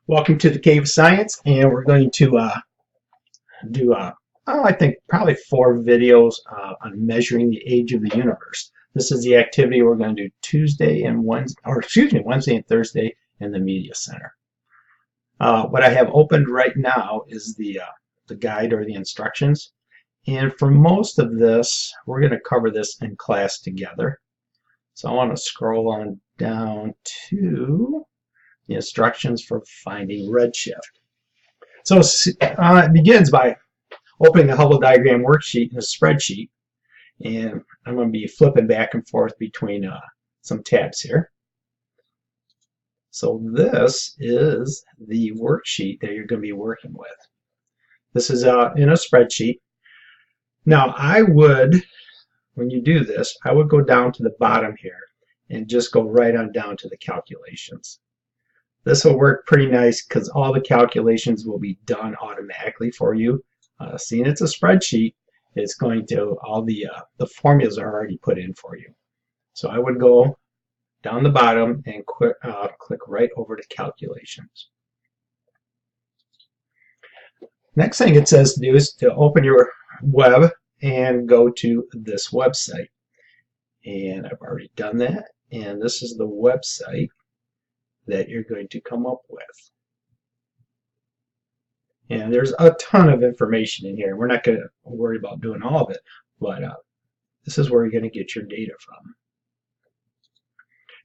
Welcome to the Cave of Science, and we're going to do, I think, probably 4 videos on measuring the age of the universe. This is the activity we're going to do Tuesday and Wednesday and Thursday in the Media Center. What I have opened right now is the guide or the instructions, and for most of this, we're going to cover this in class together. So I want to scroll on down to the instructions for finding redshift. So it begins by opening the Hubble diagram worksheet in a spreadsheet, and I'm going to be flipping back and forth between some tabs here. So this is the worksheet that you're going to be working with. This is in a spreadsheet. Now when you do this, I would go down to the bottom here and just go right on down to the calculations. This will work pretty nice because all the calculations will be done automatically for you. Seeing it's a spreadsheet, it's going to, all the formulas are already put in for you. So I would go down the bottom and click right over to calculations. Next thing it says to do is to open your web and go to this website. And I've already done that. And this is the website that you're going to come up with. And there's a ton of information in here. We're not going to worry about doing all of it, but this is where you're going to get your data from.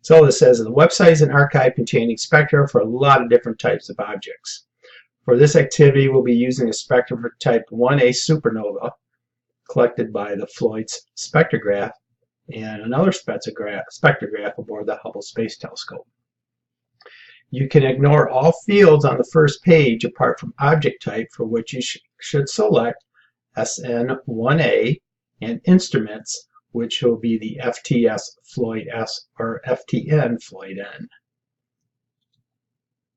So this says the website is an archive containing spectra for a lot of different types of objects. For this activity, we'll be using a spectrum for type 1A supernova collected by the Floyd's spectrograph and another spectrograph aboard the Hubble Space Telescope. You can ignore all fields on the first page apart from object type, for which you should select SN1A, and instruments, which will be the FTS Floyd S or FTN Floyd N.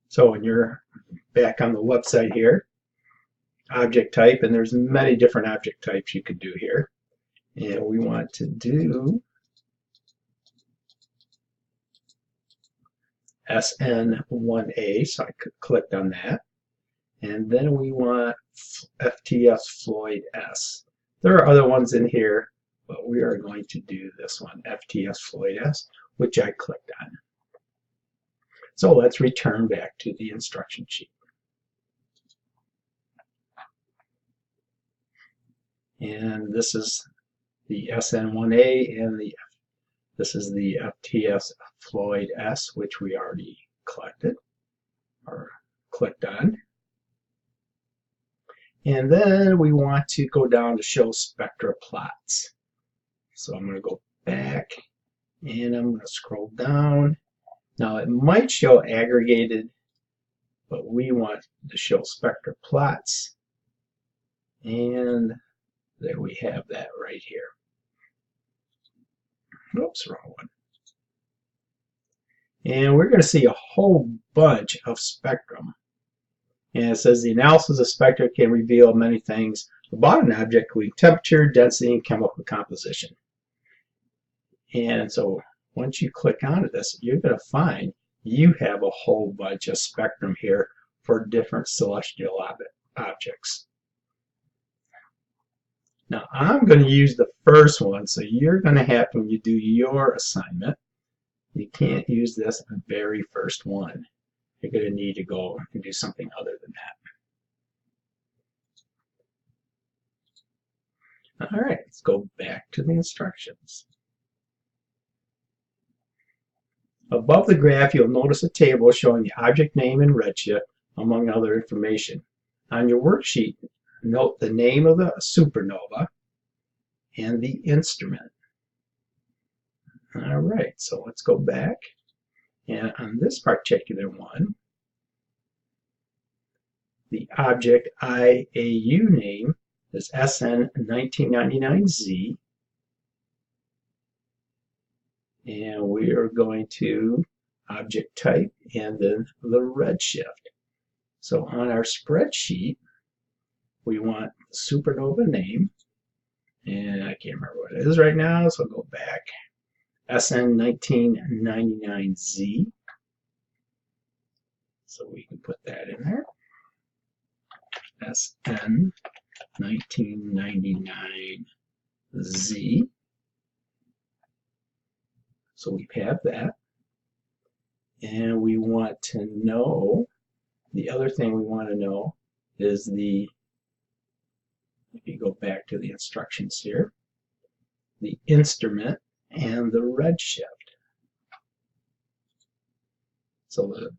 So when you're back on the website here, object type, and there's many different object types you could do here. And we want to do SN1A, so I clicked on that. And then we want FTS Floyd S. There are other ones in here, but we are going to do this one, FTS Floyd S, which I clicked on. So let's return back to the instruction sheet. And this is the SN1A and this is the FTS Floyd S, which we already collected or clicked on. And then we want to go down to show spectra plots. So I'm going to go back and I'm going to scroll down. Now it might show aggregated, but we want to show spectra plots. And there we have that right here. Oops, wrong one. And we're going to see a whole bunch of spectrum. And it says the analysis of spectra can reveal many things about an object, including temperature, density, and chemical composition. And so once you click onto this, you're going to find you have a whole bunch of spectrum here for different celestial objects. Now I'm going to use the first one, so you're going to have, when you do your assignment, you can't use this very first one. You're going to need to go and do something other than that. All right, let's go back to the instructions. Above the graph, you'll notice a table showing the object name and redshift, among other information. On your worksheet, note the name of the supernova and the instrument. All right, so let's go back. And on this particular one, the object IAU name is SN1999Z. And we are going to object type and then the redshift. So on our spreadsheet, we want the supernova name, and I can't remember what it is right now, so I'll go back. SN1999Z. So we can put that in there. SN 1999Z. So we have that. And we want to know, the other thing we want to know is the, if you go back to the instructions here, the instrument and the redshift. So the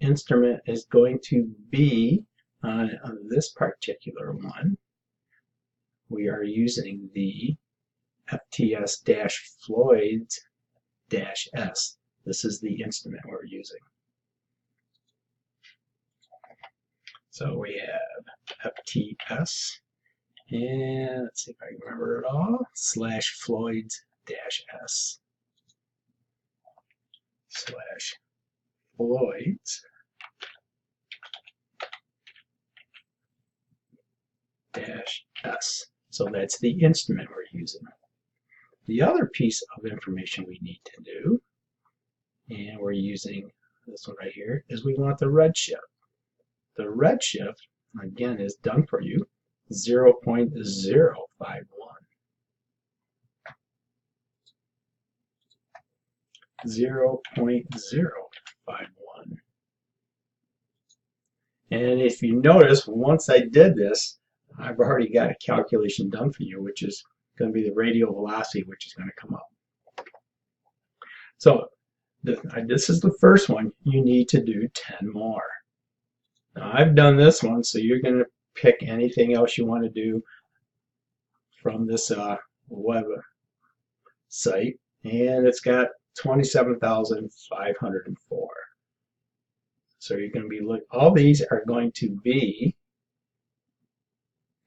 instrument is going to be on this particular one. We are using the FTS-Floyds-S. This is the instrument we're using. So we have FTS, and let's see if I can remember it all, /Floyds-S. /Floyds-S. So that's the instrument we're using. The other piece of information we need to do, and we're using this one right here, is we want the redshift. The redshift, again, is done for you, 0.051. 0.051. And if you notice, once I did this, I've already got a calculation done for you, which is going to be the radial velocity, which is going to come up. So this is the first one. You need to do 10 more. Now I've done this one, so you're going to pick anything else you want to do from this web site, and it's got 27,504. So you're going to be looking, all these are going to be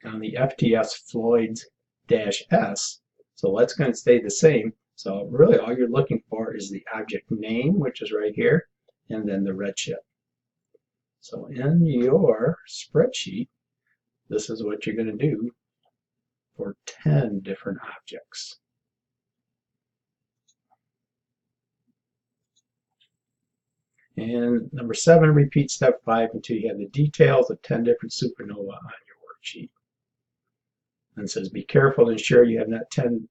on the FTS Floyds-S. So that's going to stay the same. So really all you're looking for is the object name, which is right here, and then the redshift. So in your spreadsheet, this is what you're going to do for 10 different objects. And number 7, repeat step 5 until you have the details of 10 different supernova on your worksheet. And it says be careful to ensure you have 10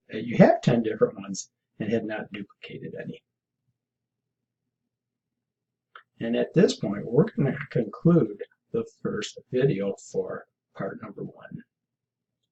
different ones and have not duplicated any. And at this point, we're going to conclude the first video for part number 1.